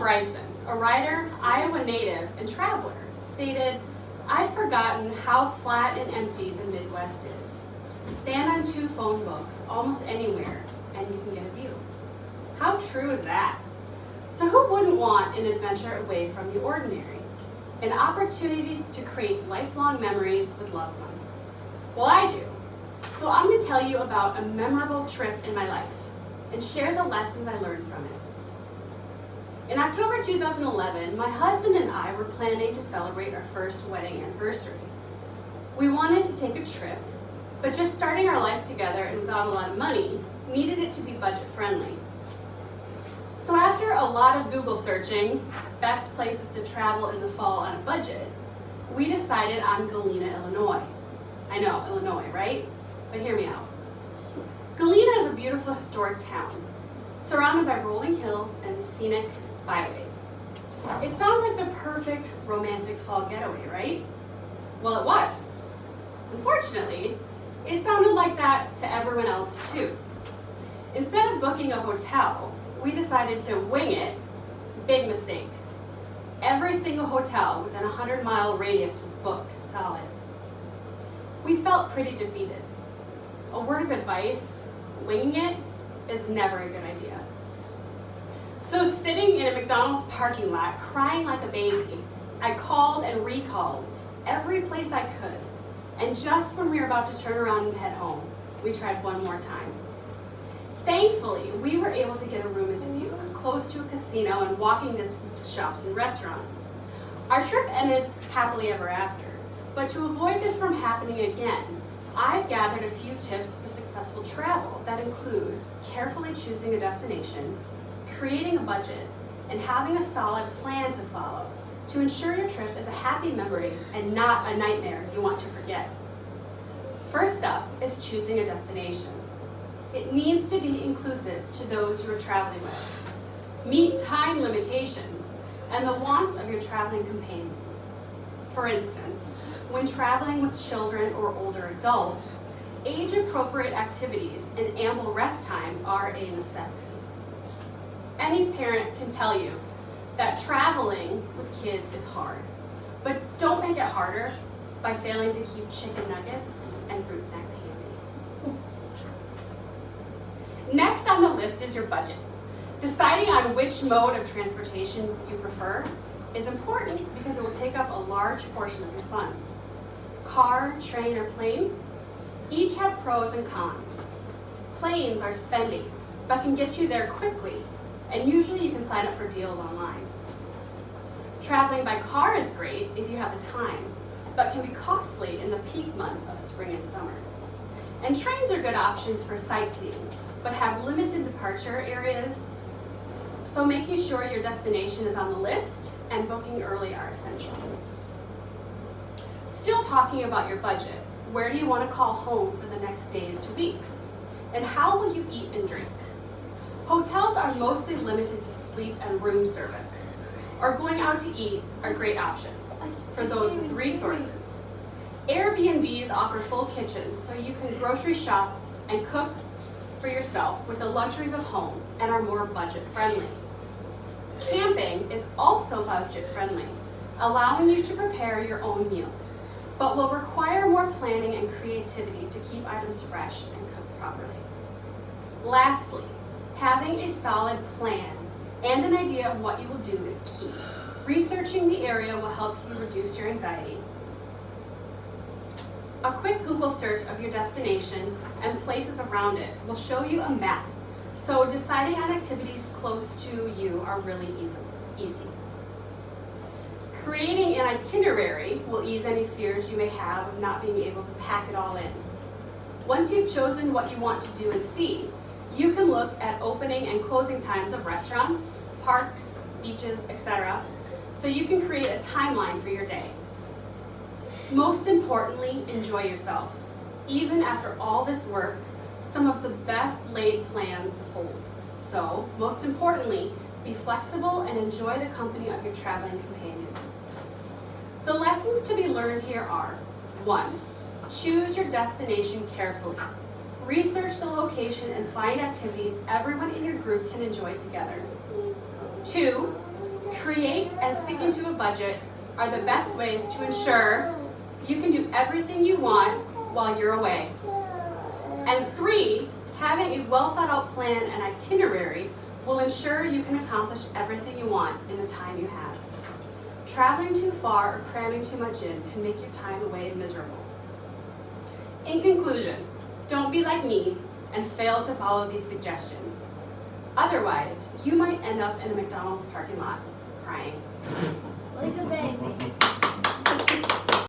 Bryson, a writer, Iowa native, and traveler, stated, "I've forgotten how flat and empty the Midwest is. Stand on 2 phone books almost anywhere and you can get a view." How true is that? So who wouldn't want an adventure away from the ordinary? An opportunity to create lifelong memories with loved ones? Well, I do. So I'm going to tell you about a memorable trip in my life and share the lessons I learned from it. In October 2011, my husband and I were planning to celebrate our first wedding anniversary. We wanted to take a trip, but just starting our life together and without a lot of money, needed it to be budget friendly. So after a lot of Google searching, best places to travel in the fall on a budget, we decided on Galena, Illinois. I know, Illinois, right? But hear me out. Galena is a beautiful historic town, surrounded by rolling hills and scenic byways. It sounds like the perfect romantic fall getaway, right? Well, it was. Unfortunately, it sounded like that to everyone else too. Instead of booking a hotel, we decided to wing it. Big mistake. Every single hotel within a 100-mile radius was booked solid. We felt pretty defeated. A word of advice, winging it is never a good idea. So sitting in a McDonald's parking lot, crying like a baby, I called and recalled every place I could. And just when we were about to turn around and head home, we tried one more time. Thankfully, we were able to get a room in Dubuque, close to a casino and walking distance to shops and restaurants. Our trip ended happily ever after, but to avoid this from happening again, I've gathered a few tips for successful travel that include carefully choosing a destination, creating a budget, and having a solid plan to follow to ensure your trip is a happy memory and not a nightmare you want to forget. First up is choosing a destination. It needs to be inclusive to those you are traveling with. Meet time limitations and the wants of your traveling companions. For instance, when traveling with children or older adults, age-appropriate activities and ample rest time are a necessity. Any parent can tell you that traveling with kids is hard, but don't make it harder by failing to keep chicken nuggets and fruit snacks handy. Next on the list is your budget. Deciding on which mode of transportation you prefer is important because it will take up a large portion of your funds. Car, train, or plane, each have pros and cons. Planes are spendy, but can get you there quickly, and usually you can sign up for deals online. Traveling by car is great if you have the time, but can be costly in the peak months of spring and summer. And trains are good options for sightseeing, but have limited departure areas, so making sure your destination is on the list and booking early are essential. Still talking about your budget, where do you want to call home for the next days to weeks? And how will you eat and drink? Hotels are mostly limited to sleep and room service, or going out to eat are great options for those with resources. Airbnbs offer full kitchens, so you can grocery shop and cook for yourself with the luxuries of home and are more budget friendly. Camping is also budget friendly, allowing you to prepare your own meals, but will require more planning and creativity to keep items fresh and cooked properly. Lastly, having a solid plan and an idea of what you will do is key. Researching the area will help you reduce your anxiety. A quick Google search of your destination and places around it will show you a map, so deciding on activities close to you are really easy. Creating an itinerary will ease any fears you may have of not being able to pack it all in. Once you've chosen what you want to do and see, you can look at opening and closing times of restaurants, parks, beaches, etc., so you can create a timeline for your day. Most importantly, enjoy yourself. Even after all this work, some of the best laid plans fold. So, most importantly, be flexible and enjoy the company of your traveling companions. The lessons to be learned here are: 1. Choose your destination carefully. Research the location and find activities everyone in your group can enjoy together. 2. Create and sticking to a budget are the best ways to ensure you can do everything you want while you're away. And 3, having a well thought out plan and itinerary will ensure you can accomplish everything you want in the time you have. Traveling too far or cramming too much in can make your time away miserable. In conclusion, don't be like me and fail to follow these suggestions. Otherwise, you might end up in a McDonald's parking lot crying. Like a baby.